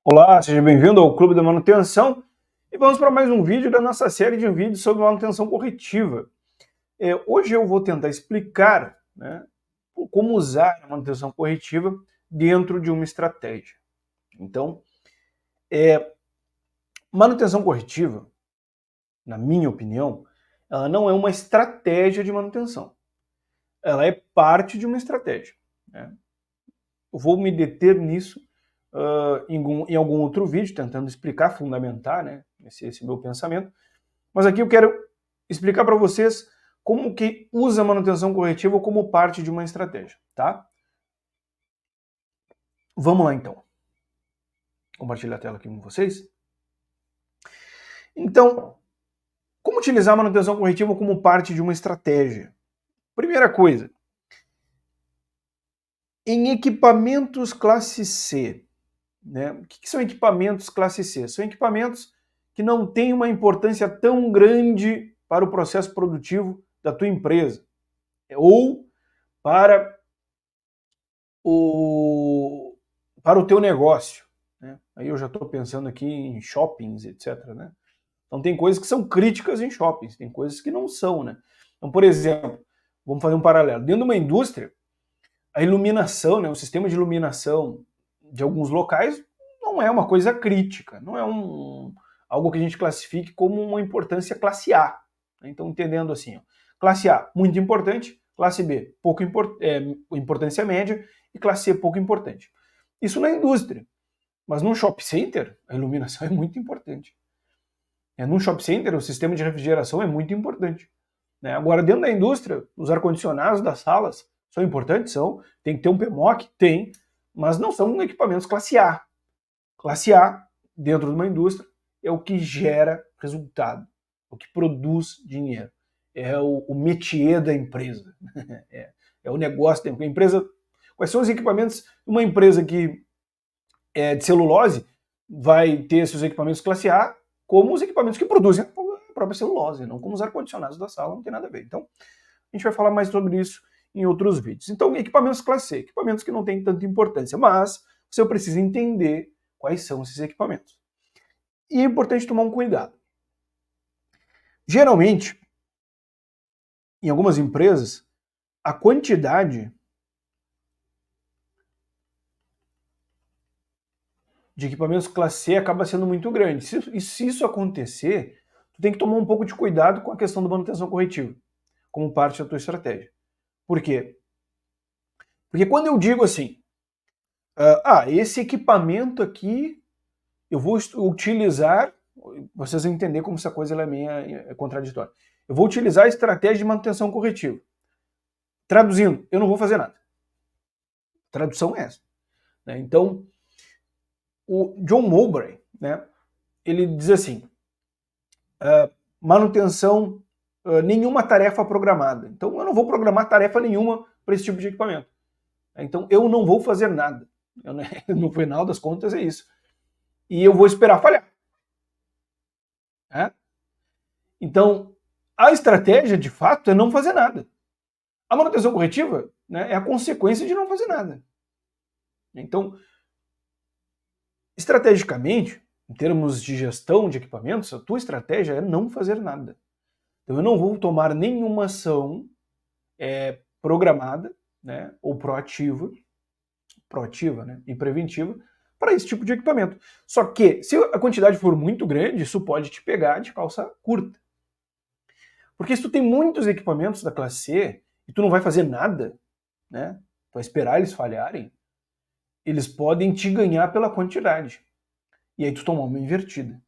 Olá, seja bem-vindo ao Clube da Manutenção e vamos para mais um vídeo da nossa série de vídeos sobre manutenção corretiva. Hoje eu vou tentar explicar, né, como usar a manutenção corretiva dentro de uma estratégia. Então, manutenção corretiva, na minha opinião, ela não é uma estratégia de manutenção. Ela é parte de uma estratégia, né? Eu vou me deter nisso em algum outro vídeo, tentando explicar, fundamentar, né, esse meu pensamento. Mas aqui eu quero explicar para vocês como que usa a manutenção corretiva como parte de uma estratégia, tá? Vamos lá então. Compartilhar a tela aqui com vocês. Então, como utilizar a manutenção corretiva como parte de uma estratégia? Primeira coisa, em equipamentos classe C, né? O que são equipamentos classe C? São equipamentos que não têm uma importância tão grande para o processo produtivo da tua empresa, ou para o teu negócio, né? Aí eu já estou pensando aqui em shoppings, etc, né? Então tem coisas que são críticas em shoppings, tem coisas que não são, né? Então, por exemplo, vamos fazer um paralelo. Dentro de uma indústria, a iluminação, né, o sistema de iluminação de alguns locais não é uma coisa crítica, não é algo que a gente classifique como uma importância classe A. Então, entendendo assim, ó, classe A, muito importante, classe B, importância média, e classe C, pouco importante. Isso na indústria. Mas num shopping center, a iluminação é muito importante. Num shopping center, o sistema de refrigeração é muito importante. Agora, dentro da indústria, os ar-condicionados das salas são importantes? São. Tem que ter um PMOC? Tem. Mas não são equipamentos classe A. Classe A, dentro de uma indústria, é o que gera resultado, o que produz dinheiro. É o métier da empresa. É o negócio da empresa. Quais são os equipamentos? Uma empresa que é de celulose vai ter seus equipamentos classe A, como os equipamentos que produzem a própria celulose, não como os ar-condicionados da sala, não tem nada a ver. Então, a gente vai falar mais sobre isso em outros vídeos. Então, equipamentos classe C, equipamentos que não têm tanta importância, mas você precisa entender quais são esses equipamentos. E é importante tomar um cuidado. Geralmente, em algumas empresas, a quantidade de equipamentos classe C acaba sendo muito grande. Se isso acontecer, tu tem que tomar um pouco de cuidado com a questão da manutenção corretiva, como parte da tua estratégia. Por quê? Porque quando eu digo assim, esse equipamento aqui eu vou utilizar, vocês vão entender como essa coisa ela é meio contraditória. Eu vou utilizar a estratégia de manutenção corretiva. Traduzindo, eu não vou fazer nada. A tradução é essa. Então, o John Mowbray, né, ele diz assim, manutenção, nenhuma tarefa programada. Então, eu não vou programar tarefa nenhuma para esse tipo de equipamento. Então, eu não vou fazer nada. No final das contas, é isso. E eu vou esperar falhar. Então, a estratégia, de fato, é não fazer nada. A manutenção corretiva, né, é a consequência de não fazer nada. Então, estrategicamente, em termos de gestão de equipamentos, a tua estratégia é não fazer nada. Então, eu não vou tomar nenhuma ação programada, né, ou proativa, né, e preventiva para esse tipo de equipamento. Só que, se a quantidade for muito grande, isso pode te pegar de calça curta. Porque se tu tem muitos equipamentos da classe C e tu não vai fazer nada, né, tu vai esperar eles falharem, eles podem te ganhar pela quantidade. E aí tu tomar uma invertida.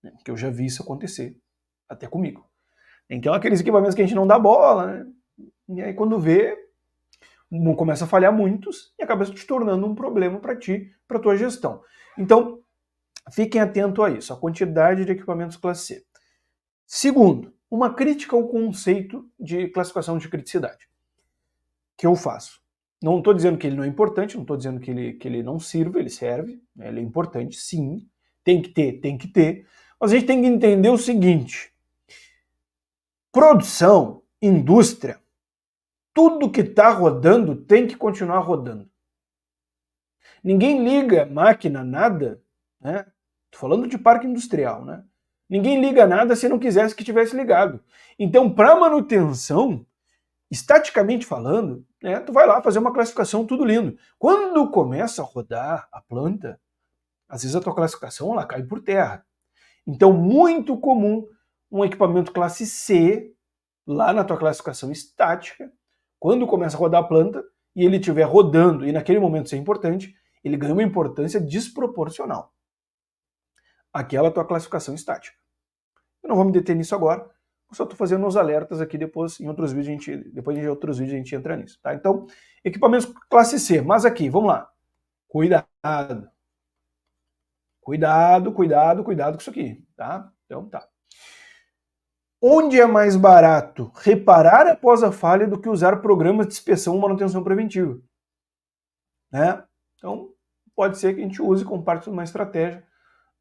Né, que eu já vi isso acontecer, até comigo. Então aqueles equipamentos que a gente não dá bola, né, e aí quando vê, começa a falhar muitos e acaba se tornando um problema para ti, para tua gestão. Então, fiquem atentos a isso, a quantidade de equipamentos classe C. Segundo, uma crítica ao conceito de classificação de criticidade que eu faço. Não estou dizendo que ele não é importante, não estou dizendo que ele não sirva, ele serve, né, ele é importante, sim, tem que ter, mas a gente tem que entender o seguinte, produção, indústria, tudo que está rodando tem que continuar rodando. Ninguém liga máquina, nada, né? Tô falando de parque industrial, né? Ninguém liga nada se não quisesse que tivesse ligado. Então, para manutenção, estaticamente falando, né, tu vai lá fazer uma classificação, tudo lindo. Quando começa a rodar a planta, às vezes a tua classificação ela cai por terra. Então, muito comum um equipamento classe C, lá na tua classificação estática, quando começa a rodar a planta e ele estiver rodando, e naquele momento isso é importante, ele ganha uma importância desproporcional àquela tua classificação estática. Eu não vou me deter nisso agora, eu só estou fazendo os alertas aqui, depois em outros vídeos em outros vídeos a gente entra nisso, tá? Então, equipamentos classe C, mas aqui, vamos lá. Cuidado. Cuidado com isso aqui, tá? Então tá. Onde é mais barato reparar após a falha do que usar programas de inspeção ou manutenção preventiva? Né? Então, pode ser que a gente use como parte de uma estratégia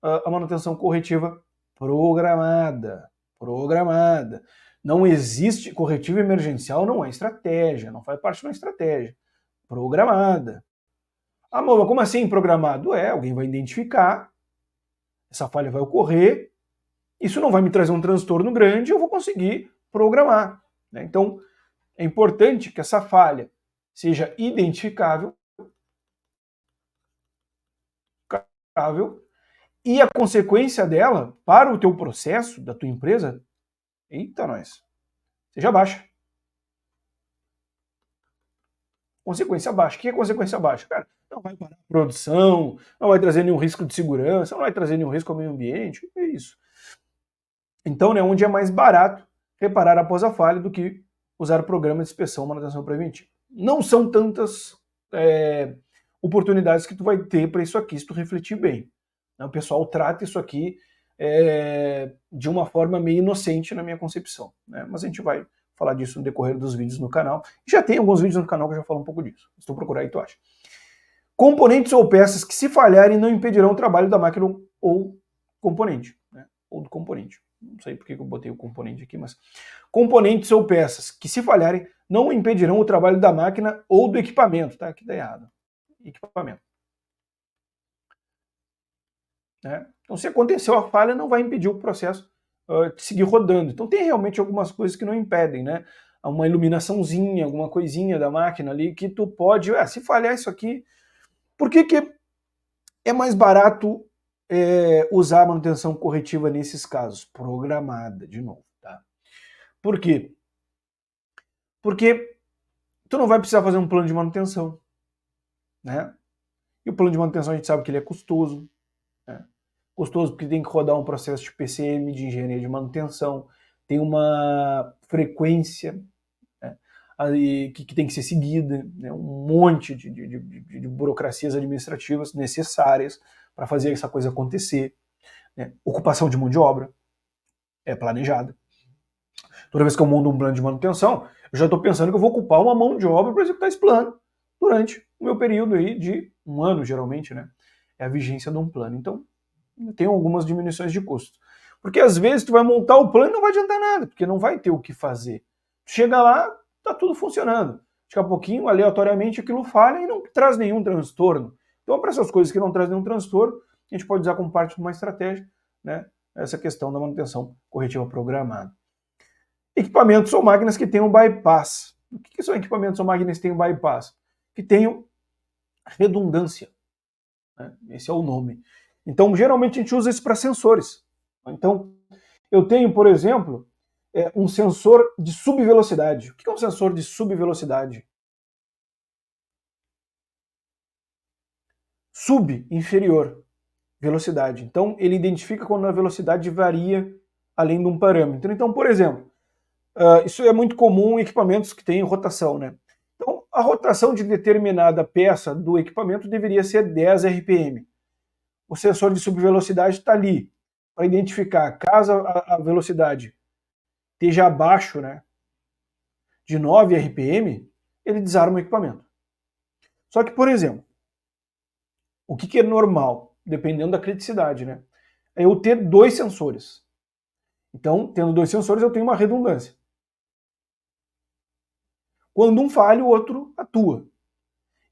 a manutenção corretiva programada. Programada. Não existe corretivo emergencial, não é estratégia, não faz parte de uma estratégia. Programada. Ah, mas como assim programado? Alguém vai identificar, essa falha vai ocorrer, isso não vai me trazer um transtorno grande, eu vou conseguir programar. Né? Então, é importante que essa falha seja identificável e a consequência dela para o teu processo, da tua empresa, eita nós, seja baixa. Consequência baixa. O que é consequência baixa? Cara, não vai parar a produção, não vai trazer nenhum risco de segurança, não vai trazer nenhum risco ao meio ambiente, é isso. Então, né, onde é mais barato reparar após a falha do que usar programa de inspeção e manutenção preventiva. Não são tantas oportunidades que tu vai ter para isso aqui, se tu refletir bem. O pessoal trata isso aqui de uma forma meio inocente na minha concepção. Né? Mas a gente vai falar disso no decorrer dos vídeos no canal. Já tem alguns vídeos no canal que eu já falo um pouco disso. Se tu procurar aí, tu acha. Componentes ou peças que, se falharem, não impedirão o trabalho da máquina ou componente. Né? Ou do componente. Não sei por que eu botei o componente aqui, mas componentes ou peças que, se falharem, não impedirão o trabalho da máquina ou do equipamento. Tá? Aqui tá errado. Equipamento. Né? Então, se aconteceu a falha, não vai impedir o processo de seguir rodando. Então, tem realmente algumas coisas que não impedem, né? Uma iluminaçãozinha, alguma coisinha da máquina ali que tu pode, se falhar isso aqui, por que é mais barato usar a manutenção corretiva nesses casos? Programada, de novo, tá? Por quê? Porque tu não vai precisar fazer um plano de manutenção, né? E o plano de manutenção a gente sabe que ele é custoso, né? Custoso porque tem que rodar um processo de PCM, de engenharia de manutenção, tem uma frequência, né, que tem que ser seguida, né, um monte de burocracias administrativas necessárias para fazer essa coisa acontecer. Né? Ocupação de mão de obra é planejada. Toda vez que eu monto um plano de manutenção, eu já estou pensando que eu vou ocupar uma mão de obra para executar esse plano durante o meu período aí de um ano, geralmente, né? É a vigência de um plano. Então, tem algumas diminuições de custo. Porque às vezes tu vai montar o plano e não vai adiantar nada, porque não vai ter o que fazer. Chega lá, tá tudo funcionando. Daqui a pouquinho, aleatoriamente, aquilo falha e não traz nenhum transtorno. Então, para essas coisas que não trazem nenhum transtorno, a gente pode usar como parte de uma estratégia, né, essa questão da manutenção corretiva programada. Equipamentos ou máquinas que tenham bypass. O que são equipamentos ou máquinas que tenham bypass? Que tenham redundância. Né? Esse é o nome. Então, geralmente, a gente usa isso para sensores. Então, eu tenho, por exemplo, um sensor de subvelocidade. O que é um sensor de subvelocidade? Sub, inferior, velocidade. Então, ele identifica quando a velocidade varia além de um parâmetro. Então, por exemplo, isso é muito comum em equipamentos que têm rotação, né? Então, a rotação de determinada peça do equipamento deveria ser 10 RPM. O sensor de subvelocidade está ali para identificar, caso a velocidade esteja abaixo, né, de 9 RPM, ele desarma o equipamento. Só que, por exemplo, o que é normal, dependendo da criticidade, né, é eu ter dois sensores. Então, tendo dois sensores, eu tenho uma redundância. Quando um falha, o outro atua.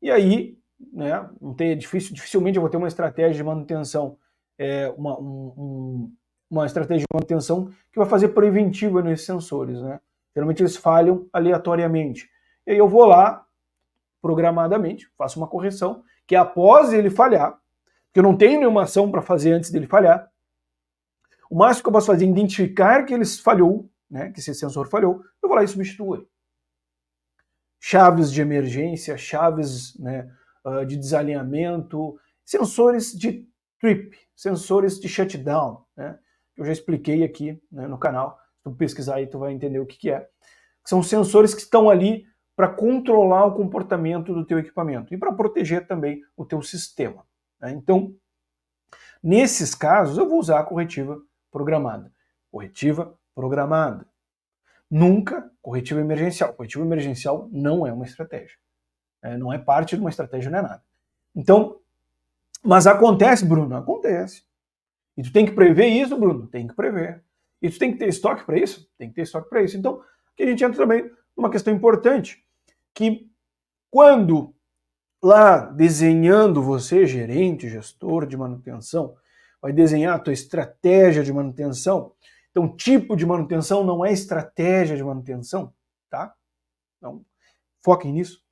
E aí, né, dificilmente eu vou ter uma estratégia de manutenção uma estratégia de manutenção que vai fazer preventiva nesses sensores, né? Geralmente eles falham aleatoriamente. E aí eu vou lá, programadamente, faço uma correção, que após ele falhar, que eu não tenho nenhuma ação para fazer antes dele falhar, o máximo que eu posso fazer é identificar que ele falhou, né, que esse sensor falhou, eu vou lá e substituo ele. Chaves de emergência, chaves, né, de desalinhamento, sensores de trip, sensores de shutdown, né, que eu já expliquei aqui, né, no canal. Se tu pesquisar aí, tu vai entender o que é. São sensores que estão ali para controlar o comportamento do teu equipamento e para proteger também o teu sistema, né? Então, nesses casos, eu vou usar a corretiva programada. Corretiva programada. Nunca corretiva emergencial. Corretiva emergencial não é uma estratégia. Não é parte de uma estratégia, não é nada. Então, mas acontece, Bruno? Acontece. E tu tem que prever isso, Bruno? Tem que prever. E tu tem que ter estoque para isso? Tem que ter estoque para isso. Então, aqui a gente entra também numa questão importante, que quando lá desenhando você, gerente, gestor de manutenção, vai desenhar a tua estratégia de manutenção. Então, tipo de manutenção não é estratégia de manutenção, tá? Então, foquem nisso.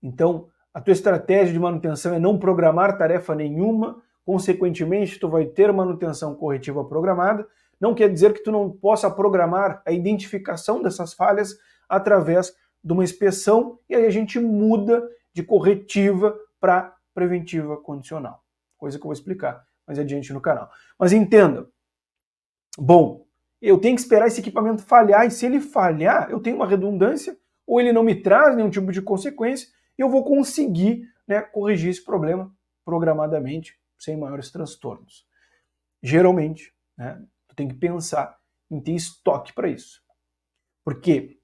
Então, a tua estratégia de manutenção é não programar tarefa nenhuma, consequentemente, tu vai ter manutenção corretiva programada. Não quer dizer que tu não possa programar a identificação dessas falhas através de uma inspeção, e aí a gente muda de corretiva para preventiva condicional. Coisa que eu vou explicar mais adiante no canal. Mas entenda, bom, eu tenho que esperar esse equipamento falhar, e se ele falhar, eu tenho uma redundância, ou ele não me traz nenhum tipo de consequência, e eu vou conseguir, né, corrigir esse problema programadamente, sem maiores transtornos. Geralmente, né, tu tem que pensar em ter estoque para isso. Porque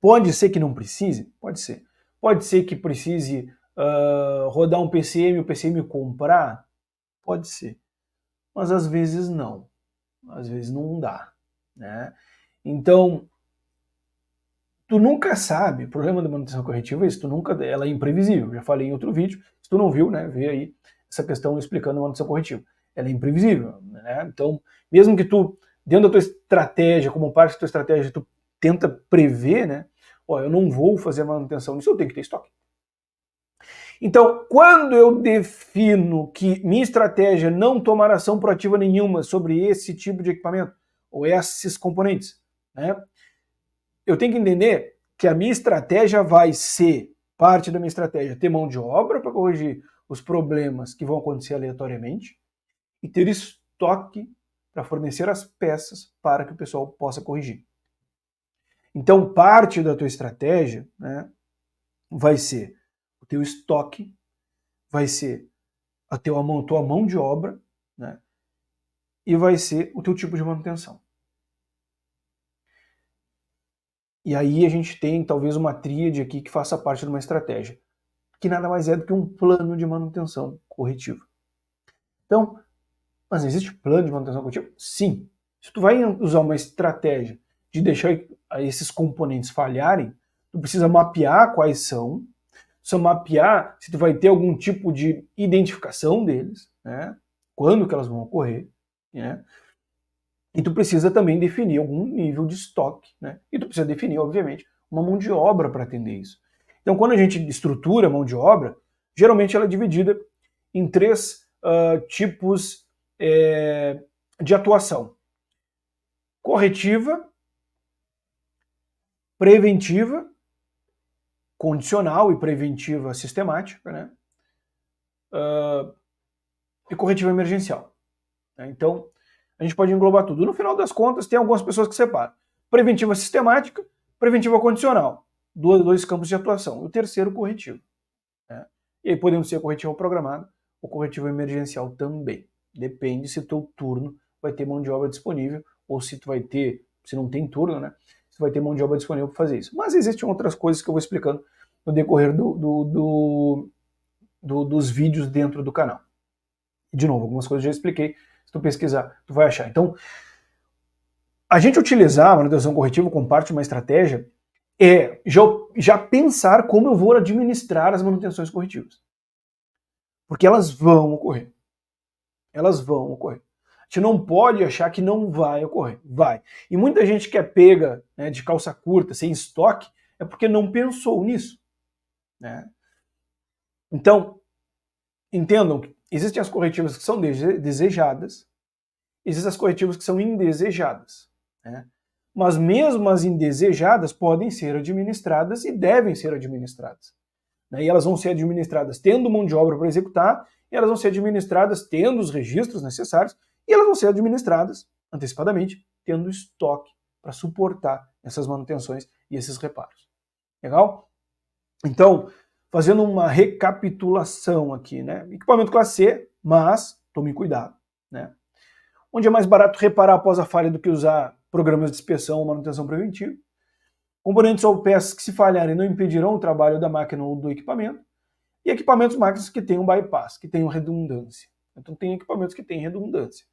pode ser que não precise? Pode ser. Pode ser que precise rodar um PCM, o PCM comprar? Pode ser. Mas às vezes não. Às vezes não dá, né? Então, tu nunca sabe, o problema da manutenção corretiva é isso, ela é imprevisível. Já falei em outro vídeo, se tu não viu, né, vê aí essa questão explicando a manutenção corretiva. Ela é imprevisível, né? Então, mesmo que tu, dentro da tua estratégia, como parte da tua estratégia, tu tenta prever, né? Ó, eu não vou fazer manutenção nisso, eu tenho que ter estoque. Então, quando eu defino que minha estratégia não tomar ação proativa nenhuma sobre esse tipo de equipamento, ou esses componentes, né, eu tenho que entender que a minha estratégia vai ser, parte da minha estratégia, ter mão de obra para corrigir os problemas que vão acontecer aleatoriamente e ter estoque para fornecer as peças para que o pessoal possa corrigir. Então, parte da tua estratégia, né, vai ser o teu estoque, vai ser a tua mão de obra, né, e vai ser o teu tipo de manutenção. E aí a gente tem talvez uma tríade aqui que faça parte de uma estratégia, que nada mais é do que um plano de manutenção corretiva. Então, mas existe plano de manutenção corretiva? Sim. Se tu vai usar uma estratégia de deixar esses componentes falharem, tu precisa mapear quais são, precisa mapear se tu vai ter algum tipo de identificação deles, né? Quando que elas vão ocorrer, né? E tu precisa também definir algum nível de estoque, né? E tu precisa definir, obviamente, uma mão de obra para atender isso. Então, quando a gente estrutura a mão de obra, geralmente ela é dividida em três tipos de atuação: corretiva, preventiva, condicional e preventiva sistemática, né? E corretiva emergencial. Então, a gente pode englobar tudo. No final das contas, tem algumas pessoas que separam: preventiva sistemática, preventiva condicional. Dois campos de atuação. O terceiro, corretivo. Né? E aí podemos ser corretiva programada ou corretiva emergencial também. Depende se o teu turno vai ter mão de obra disponível ou se tu vai ter, se não tem turno, né? Se vai ter mão de obra disponível para fazer isso. Mas existem outras coisas que eu vou explicando no decorrer dos vídeos dentro do canal. De novo, algumas coisas eu já expliquei. Se tu pesquisar, tu vai achar. Então, a gente utilizar a manutenção corretiva como parte de uma estratégia é já pensar como eu vou administrar as manutenções corretivas. Porque elas vão ocorrer. Elas vão ocorrer. A gente não pode achar que não vai ocorrer. Vai. E muita gente que é pega, né, de calça curta, sem estoque, é porque não pensou nisso, né? Então, entendam que existem as corretivas que são desejadas, existem as corretivas que são indesejadas, né? Mas mesmo as indesejadas podem ser administradas e devem ser administradas, né? E elas vão ser administradas tendo mão de obra para executar, e elas vão ser administradas tendo os registros necessários, e elas vão ser administradas antecipadamente tendo estoque para suportar essas manutenções e esses reparos. Legal? Então, fazendo uma recapitulação aqui, né? Equipamento classe C, mas tome cuidado, né? Onde é mais barato reparar após a falha do que usar programas de inspeção ou manutenção preventiva. Componentes ou peças que, se falharem, não impedirão o trabalho da máquina ou do equipamento. E equipamentos, máquinas que tenham bypass, que tenham redundância. Então tem equipamentos que têm redundância.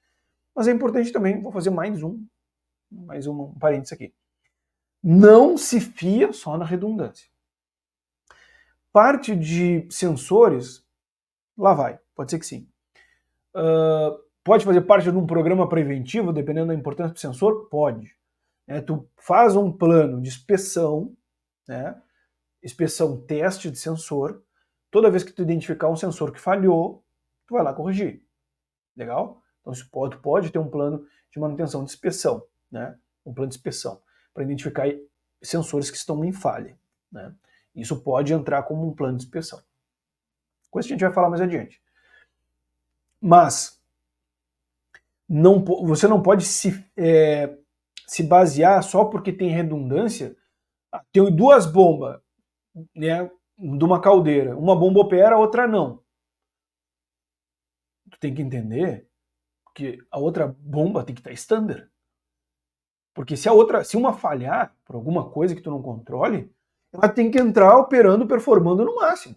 Mas é importante também, vou fazer mais um parênteses aqui. Não se fia só na redundância. Parte de sensores, lá vai, pode ser que sim. Pode fazer parte de um programa preventivo, dependendo da importância do sensor? Pode. Tu faz um plano de inspeção, né? Inspeção teste de sensor. Toda vez que tu identificar um sensor que falhou, tu vai lá corrigir. Legal? Então isso pode ter um plano de manutenção de inspeção, né? Um plano de inspeção para identificar sensores que estão em falha, né? Isso pode entrar como um plano de inspeção. Coisa que a gente vai falar mais adiante. Mas você não pode se basear só porque tem redundância. Tem duas bombas, né, de uma caldeira. Uma bomba opera, a outra não. Tu tem que entender que a outra bomba tem que estar standard. Porque se uma falhar por alguma coisa que tu não controle, ela tem que entrar operando, performando no máximo.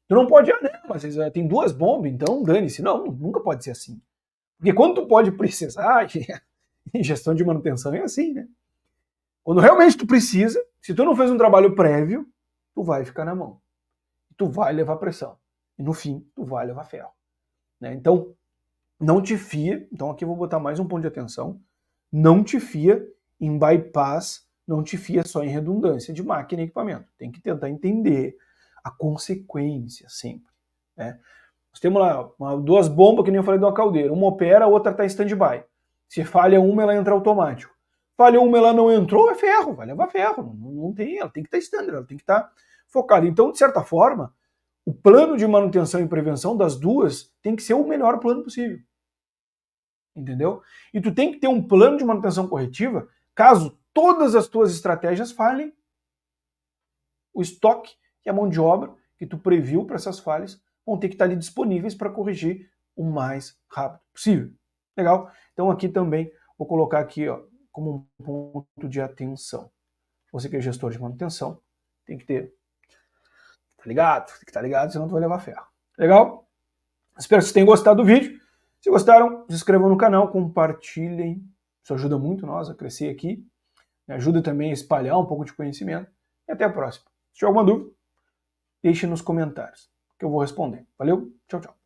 Tu não pode, mas tem duas bombas, então dane-se. Não, nunca pode ser assim. Porque quando tu pode precisar, em gestão de manutenção é assim, né? Quando realmente tu precisa, se tu não fez um trabalho prévio, tu vai ficar na mão. Tu vai levar pressão. E no fim, tu vai levar ferro. Né? Então, não te fia. Então aqui eu vou botar mais um ponto de atenção. Não te fia em bypass, não te fia só em redundância de máquina e equipamento. Tem que tentar entender a consequência sempre. Né? Nós temos lá duas bombas, que nem eu falei, de uma caldeira. Uma opera, a outra está em stand-by. Se falha uma, ela entra automático. Falha uma, ela não entrou, é ferro, vai levar ferro. Não tem, ela tem que estar standard, ela tem que estar focada. Então, de certa forma, o plano de manutenção e prevenção das duas tem que ser o melhor plano possível. Entendeu? E tu tem que ter um plano de manutenção corretiva caso todas as tuas estratégias falhem. O estoque e a mão de obra que tu previu para essas falhas vão ter que estar ali disponíveis para corrigir o mais rápido possível. Legal? Então aqui também vou colocar aqui, ó, como um ponto de atenção. Você que é gestor de manutenção, tem que ter, tá ligado? Tem que estar ligado, senão tu vai levar ferro. Legal? Espero que vocês tenham gostado do vídeo. Se gostaram, se inscrevam no canal, compartilhem. Isso ajuda muito nós a crescer aqui. Ajuda também a espalhar um pouco de conhecimento. E até a próxima. Se tiver alguma dúvida, deixe nos comentários, que eu vou responder. Valeu? Tchau, tchau.